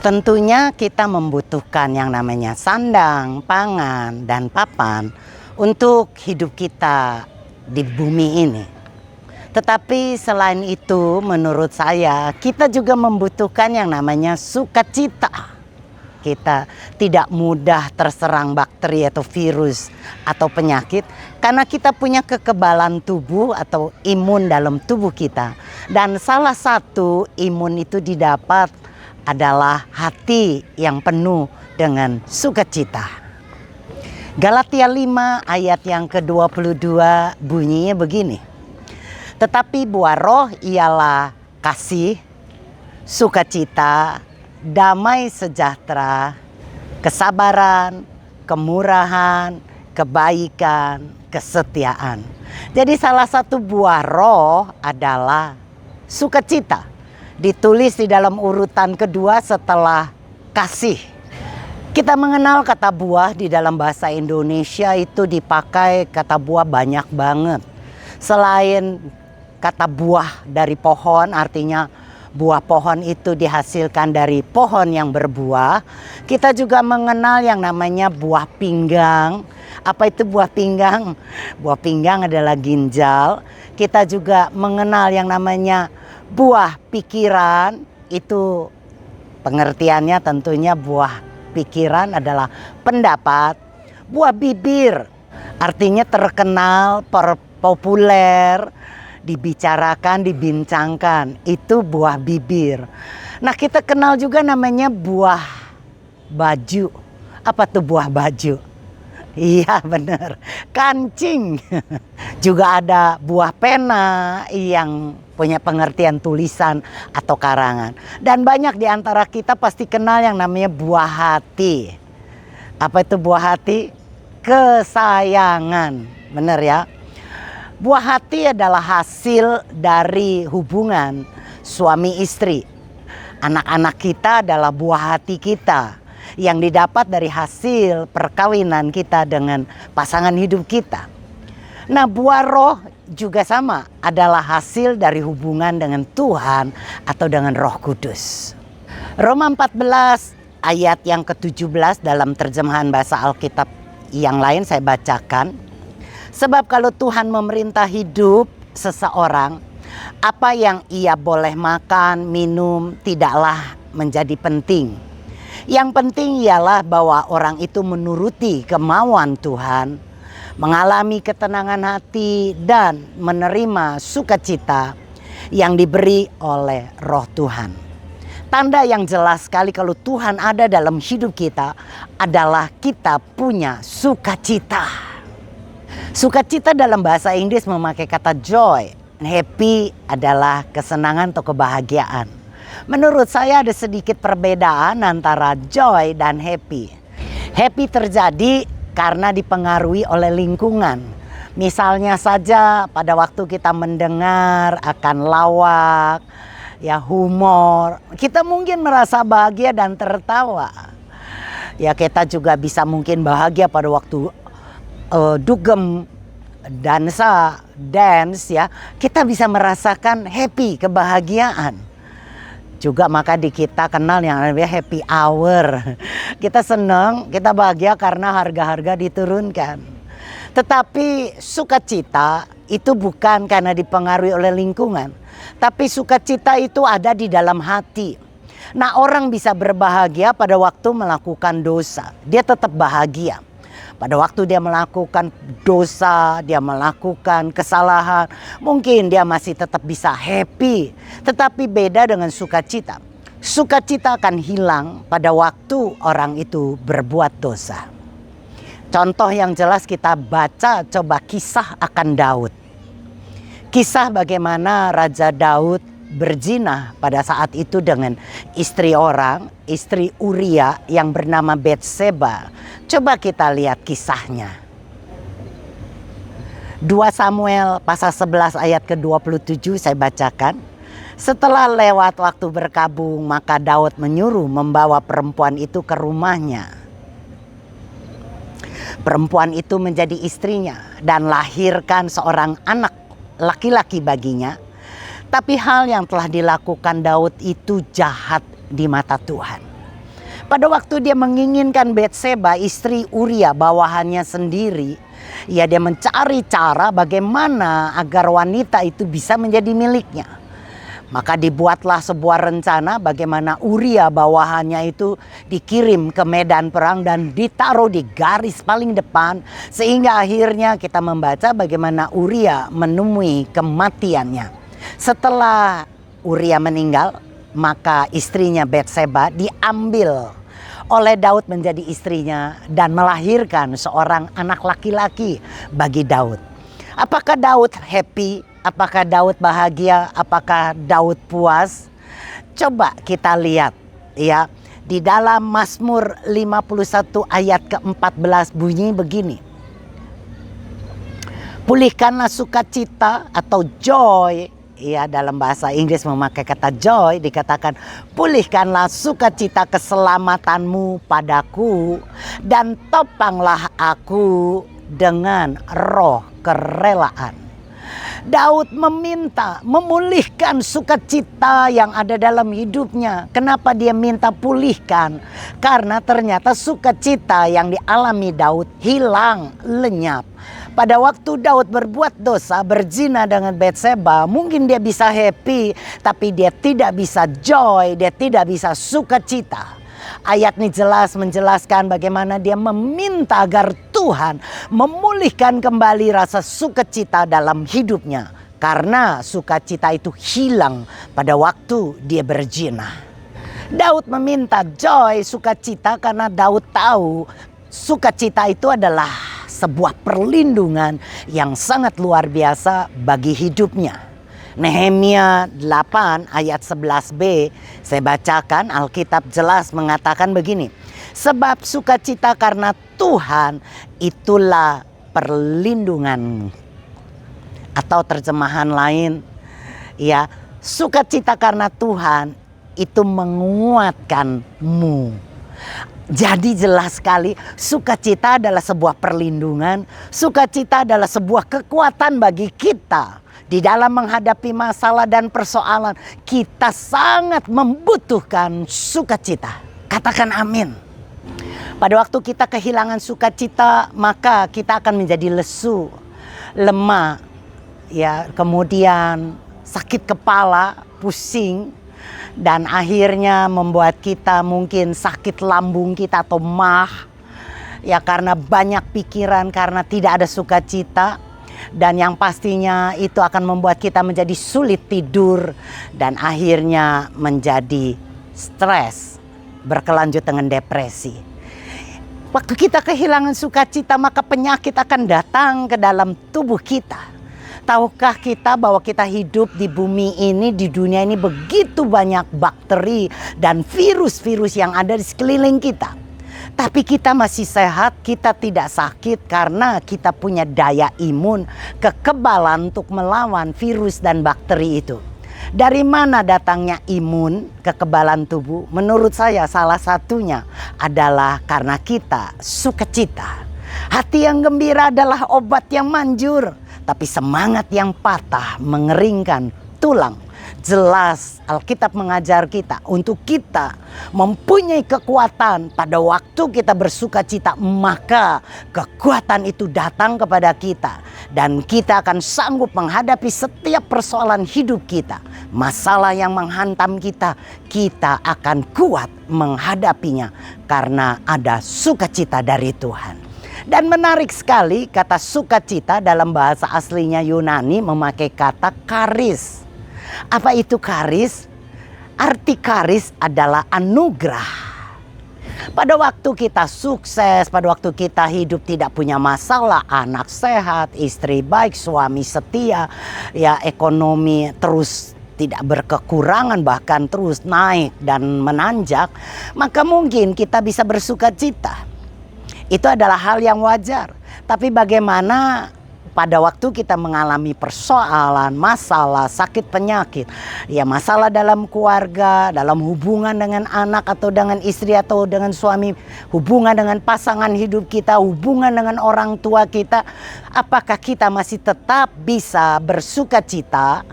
Tentunya kita membutuhkan yang namanya sandang, pangan, dan papan untuk hidup kita di bumi ini. Tetapi selain itu menurut saya kita juga membutuhkan yang namanya sukacita. Kita tidak mudah terserang bakteri atau virus atau penyakit karena kita punya kekebalan tubuh atau imun dalam tubuh kita. Dan salah satu imun itu didapat adalah hati yang penuh dengan sukacita. Galatia 5 ayat yang ke-22 bunyinya begini. Tetapi buah roh ialah kasih, sukacita, damai sejahtera, kesabaran, kemurahan, kebaikan, kesetiaan. Jadi salah satu buah roh adalah sukacita. Ditulis di dalam urutan kedua setelah kasih. Kita mengenal kata buah di dalam bahasa Indonesia itu dipakai kata buah banyak banget. Selain kata buah dari pohon, artinya buah pohon itu dihasilkan dari pohon yang berbuah. Kita juga mengenal yang namanya buah pinggang. Apa itu buah pinggang? Buah pinggang adalah ginjal. Kita juga mengenal yang namanya buah pikiran. Itu pengertiannya tentunya buah pikiran adalah pendapat. Buah bibir artinya terkenal, populer, dibicarakan, dibincangkan. Itu buah bibir. Nah, kita kenal juga namanya buah baju. Apa tuh buah baju? Iya benar, kancing. Juga ada buah pena yang punya pengertian tulisan atau karangan. Dan banyak di antara kita pasti kenal yang namanya buah hati. Apa itu buah hati? Kesayangan, benar ya? Buah hati adalah hasil dari hubungan suami istri. Anak-anak kita adalah buah hati kita yang didapat dari hasil perkawinan kita dengan pasangan hidup kita. Nah, buah roh juga sama, adalah hasil dari hubungan dengan Tuhan atau dengan Roh Kudus. Roma 14 ayat yang ke-17 dalam terjemahan bahasa Alkitab yang lain saya bacakan. Sebab kalau Tuhan memerintah hidup seseorang, apa yang ia boleh makan, minum tidaklah menjadi penting. Yang penting ialah bahwa orang itu menuruti kemauan Tuhan, mengalami ketenangan hati dan menerima sukacita yang diberi oleh Roh Tuhan. Tanda yang jelas sekali kalau Tuhan ada dalam hidup kita adalah kita punya sukacita. Sukacita dalam bahasa Inggris memakai kata joy. Happy adalah kesenangan atau kebahagiaan. Menurut saya ada sedikit perbedaan antara joy dan happy. Happy terjadi karena dipengaruhi oleh lingkungan. Misalnya saja pada waktu kita mendengar akan lawak, ya humor, kita mungkin merasa bahagia dan tertawa. Ya kita juga bisa mungkin bahagia pada waktu dugem, dansa, dance ya. Kita bisa merasakan happy, kebahagiaan. Juga maka di kita kenal yang namanya happy hour. Kita senang, kita bahagia karena harga-harga diturunkan. Tetapi sukacita itu bukan karena dipengaruhi oleh lingkungan. Tapi sukacita itu ada di dalam hati. Nah, orang bisa berbahagia pada waktu melakukan dosa. Dia tetap bahagia. Pada waktu dia melakukan dosa, dia melakukan kesalahan, mungkin dia masih tetap bisa happy. Tetapi beda dengan sukacita. Sukacita akan hilang pada waktu orang itu berbuat dosa. Contoh yang jelas kita baca, coba kisah akan Daud. Kisah bagaimana Raja Daud berzina pada saat itu dengan istri orang, istri Uria yang bernama Betseba. Coba kita lihat kisahnya. 2 Samuel pasal 11 ayat ke-27 saya bacakan. Setelah lewat waktu berkabung, maka Daud menyuruh membawa perempuan itu ke rumahnya. Perempuan itu menjadi istrinya dan lahirkan seorang anak laki-laki baginya. Tapi hal yang telah dilakukan Daud itu jahat di mata Tuhan. Pada waktu dia menginginkan Betseba, istri Uria bawahannya sendiri, ya dia mencari cara bagaimana agar wanita itu bisa menjadi miliknya. Maka dibuatlah sebuah rencana bagaimana Uria bawahannya itu dikirim ke medan perang dan ditaruh di garis paling depan. Sehingga akhirnya kita membaca bagaimana Uria menemui kematiannya. Setelah Uria meninggal, maka istrinya Betseba diambil oleh Daud menjadi istrinya dan melahirkan seorang anak laki-laki bagi Daud. Apakah Daud happy? Apakah Daud bahagia? Apakah Daud puas? Coba kita lihat ya. Di dalam Mazmur 51 ayat ke-14 bunyi begini. Pulihkanlah sukacita atau joy. Ya, dalam bahasa Inggris memakai kata joy, dikatakan pulihkanlah sukacita keselamatanmu padaku dan topanglah aku dengan roh kerelaan. Daud meminta memulihkan sukacita yang ada dalam hidupnya. Kenapa dia minta pulihkan? Karena ternyata sukacita yang dialami Daud hilang, lenyap. Pada waktu Daud berbuat dosa, berzina dengan Betseba, mungkin dia bisa happy, tapi dia tidak bisa joy, dia tidak bisa sukacita. Ayat ini jelas menjelaskan bagaimana dia meminta agar Tuhan memulihkan kembali rasa sukacita dalam hidupnya. Karena sukacita itu hilang pada waktu dia berzina. Daud meminta joy, sukacita, karena Daud tahu sukacita itu adalah sebuah perlindungan yang sangat luar biasa bagi hidupnya. Nehemia 8 ayat 11b, saya bacakan, Alkitab jelas mengatakan begini. Sebab sukacita karena Tuhan itulah perlindungan. Atau terjemahan lain, ya, sukacita karena Tuhan itu menguatkanmu. Jadi jelas sekali, sukacita adalah sebuah perlindungan, sukacita adalah sebuah kekuatan bagi kita. Di dalam menghadapi masalah dan persoalan, kita sangat membutuhkan sukacita. Katakan amin. Pada waktu kita kehilangan sukacita, maka kita akan menjadi lesu, lemah, ya, kemudian sakit kepala, pusing, dan akhirnya membuat kita mungkin sakit lambung kita atau mah, ya, karena banyak pikiran, karena tidak ada sukacita. Dan yang pastinya itu akan membuat kita menjadi sulit tidur dan akhirnya menjadi stres, berkelanjut dengan depresi. Waktu kita kehilangan sukacita, maka penyakit akan datang ke dalam tubuh kita. Tahukah kita bahwa kita hidup di bumi ini, di dunia ini, begitu banyak bakteri dan virus-virus yang ada di sekeliling kita. Tapi kita masih sehat, kita tidak sakit karena kita punya daya imun, kekebalan untuk melawan virus dan bakteri itu. Dari mana datangnya imun, kekebalan tubuh? Menurut saya salah satunya adalah karena kita sukacita. Hati yang gembira adalah obat yang manjur, tapi semangat yang patah mengeringkan tulang. Jelas Alkitab mengajar kita untuk kita mempunyai kekuatan pada waktu kita bersukacita, maka kekuatan itu datang kepada kita dan kita akan sanggup menghadapi setiap persoalan hidup kita. Masalah yang menghantam kita, kita akan kuat menghadapinya karena ada sukacita dari Tuhan. Dan menarik sekali, kata sukacita dalam bahasa aslinya Yunani memakai kata karis. Apa itu karis? Arti karis adalah anugerah. Pada waktu kita sukses, pada waktu kita hidup tidak punya masalah, anak sehat, istri baik, suami setia, ya, ekonomi terus tidak berkekurangan, bahkan terus naik dan menanjak, maka mungkin kita bisa bersukacita. Itu adalah hal yang wajar. Tapi bagaimana pada waktu kita mengalami persoalan, masalah, sakit penyakit, ya, masalah dalam keluarga, dalam hubungan dengan anak atau dengan istri atau dengan suami, hubungan dengan pasangan hidup kita, hubungan dengan orang tua kita, apakah kita masih tetap bisa bersukacita?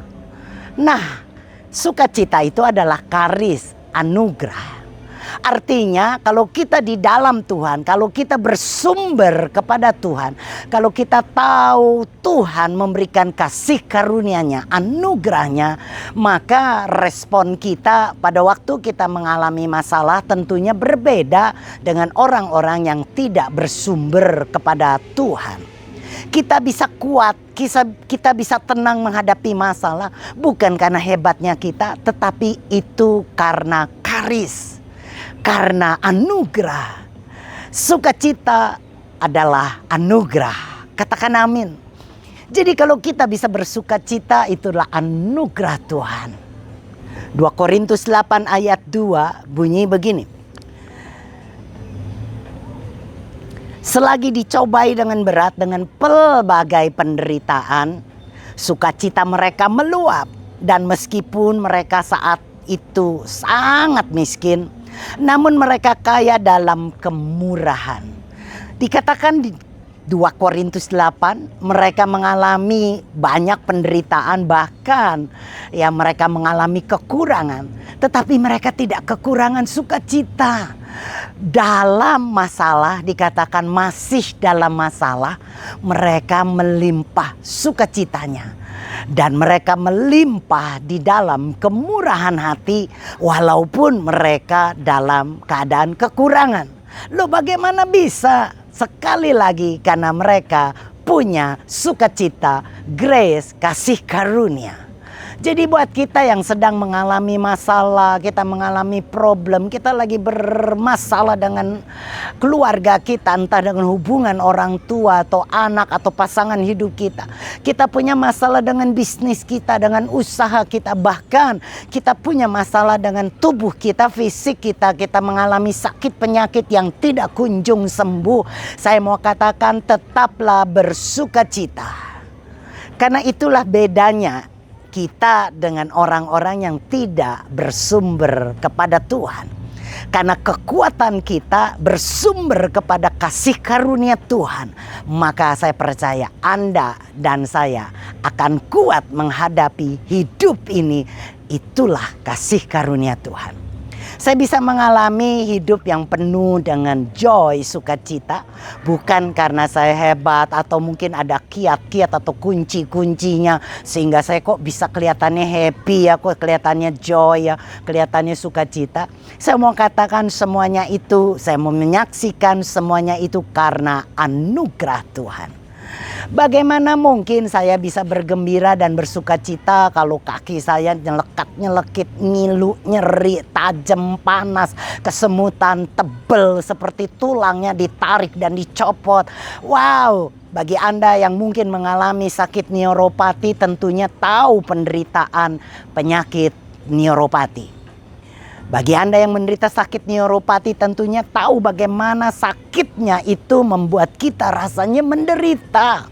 Nah, sukacita itu adalah karis, anugerah. Artinya kalau kita di dalam Tuhan, kalau kita bersumber kepada Tuhan, kalau kita tahu Tuhan memberikan kasih karunia-Nya, anugerahnya, maka respon kita pada waktu kita mengalami masalah tentunya berbeda dengan orang-orang yang tidak bersumber kepada Tuhan. Kita bisa kuat, kita bisa tenang menghadapi masalah, bukan karena hebatnya kita, tetapi itu karena karis, karena anugerah. Sukacita adalah anugerah. Katakan amin. Jadi kalau kita bisa bersukacita, itulah anugerah Tuhan. 2 Korintus 8 ayat 2 bunyi begini. Selagi dicobai dengan berat, dengan pelbagai penderitaan, sukacita mereka meluap. Dan meskipun mereka saat itu sangat miskin, namun mereka kaya dalam kemurahan. Dikatakan di 2 Korintus 8, mereka mengalami banyak penderitaan, bahkan ya mereka mengalami kekurangan. Tetapi mereka tidak kekurangan sukacita. Dalam masalah, dikatakan masih dalam masalah, mereka melimpah sukacitanya. Dan mereka melimpah di dalam kemurahan hati walaupun mereka dalam keadaan kekurangan. Loh, bagaimana bisa? Sekali lagi karena mereka punya sukacita, grace, kasih karunia. Jadi buat kita yang sedang mengalami masalah, kita mengalami problem, kita lagi bermasalah dengan keluarga kita, entah dengan hubungan orang tua atau anak atau pasangan hidup kita. Kita punya masalah dengan bisnis kita, dengan usaha kita, bahkan kita punya masalah dengan tubuh kita, fisik kita. Kita mengalami sakit penyakit yang tidak kunjung sembuh. Saya mau katakan tetaplah bersukacita. Karena itulah bedanya kita dengan orang-orang yang tidak bersumber kepada Tuhan. Karena kekuatan kita bersumber kepada kasih karunia Tuhan, maka saya percaya Anda dan saya akan kuat menghadapi hidup ini. Itulah kasih karunia Tuhan. Saya bisa mengalami hidup yang penuh dengan joy, sukacita. Bukan karena saya hebat atau mungkin ada kiat-kiat atau kunci-kuncinya. Sehingga saya kok bisa kelihatannya happy ya, kok kelihatannya joy ya, kelihatannya sukacita. Saya mau katakan semuanya itu, saya mau menyaksikan semuanya itu karena anugerah Tuhan. Bagaimana mungkin saya bisa bergembira dan bersukacita kalau kaki saya nyelekat-nyelekit, ngilu, nyeri, tajam, panas, kesemutan, tebel seperti tulangnya ditarik dan dicopot. Wow, bagi Anda yang mungkin mengalami sakit neuropati tentunya tahu penderitaan penyakit neuropati. Bagi Anda yang menderita sakit neuropati tentunya tahu bagaimana sakitnya itu membuat kita rasanya menderita.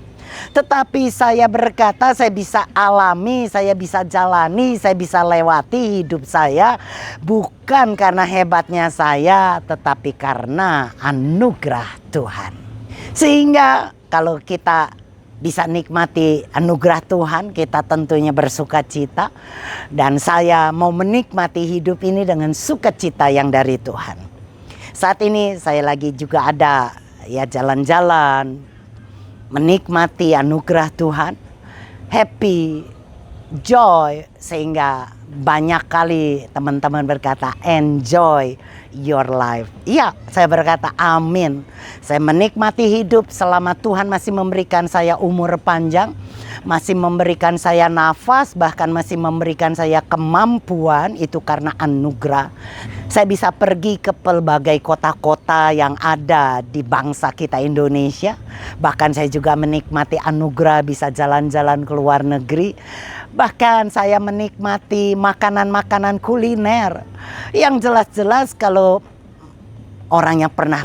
Tetapi saya berkata saya bisa alami, saya bisa jalani, saya bisa lewati hidup saya. Bukan karena hebatnya saya, tetapi karena anugerah Tuhan. Sehingga kalau kita bisa nikmati anugerah Tuhan, kita tentunya bersukacita. Dan saya mau menikmati hidup ini dengan sukacita yang dari Tuhan. Saat ini saya lagi juga ada ya jalan-jalan, menikmati anugerah Tuhan, happy, joy, sehingga banyak kali teman-teman berkata enjoy your life. Iya, saya berkata amin. Saya menikmati hidup selama Tuhan masih memberikan saya umur panjang, masih memberikan saya nafas, bahkan masih memberikan saya kemampuan. Itu karena anugerah. Saya bisa pergi ke pelbagai kota-kota yang ada di bangsa kita Indonesia. Bahkan saya juga menikmati anugerah bisa jalan-jalan ke luar negeri. Bahkan saya menikmati makanan-makanan kuliner. Yang jelas-jelas kalau orang yang pernah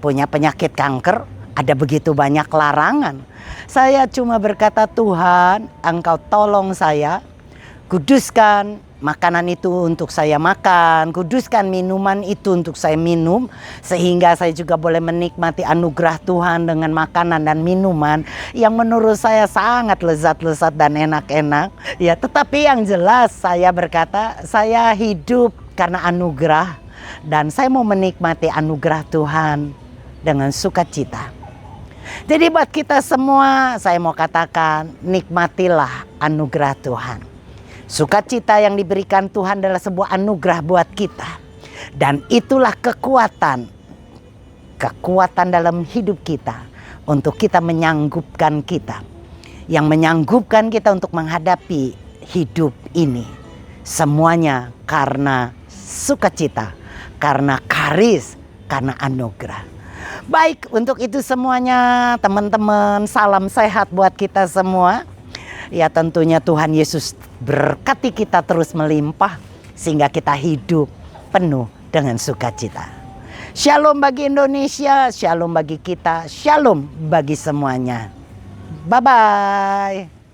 punya penyakit kanker, ada begitu banyak larangan. Saya cuma berkata, Tuhan, Engkau tolong saya, kuduskan makanan itu untuk saya makan, kuduskan minuman itu untuk saya minum, sehingga saya juga boleh menikmati anugerah Tuhan dengan makanan dan minuman yang menurut saya sangat lezat-lezat dan enak-enak. Ya, tetapi yang jelas saya berkata, saya hidup karena anugerah. Dan saya mau menikmati anugerah Tuhan dengan sukacita. Jadi buat kita semua, saya mau katakan, nikmatilah anugerah Tuhan. Sukacita yang diberikan Tuhan adalah sebuah anugerah buat kita. Dan itulah kekuatan dalam hidup kita untuk kita menyanggupkan kita. Yang menyanggupkan kita untuk menghadapi hidup ini. Semuanya karena sukacita, karena karis, karena anugerah. Baik, untuk itu semuanya teman-teman, salam sehat buat kita semua. Ya tentunya Tuhan Yesus berkati kita terus melimpah sehingga kita hidup penuh dengan sukacita. Shalom bagi Indonesia, shalom bagi kita, shalom bagi semuanya. Bye-bye.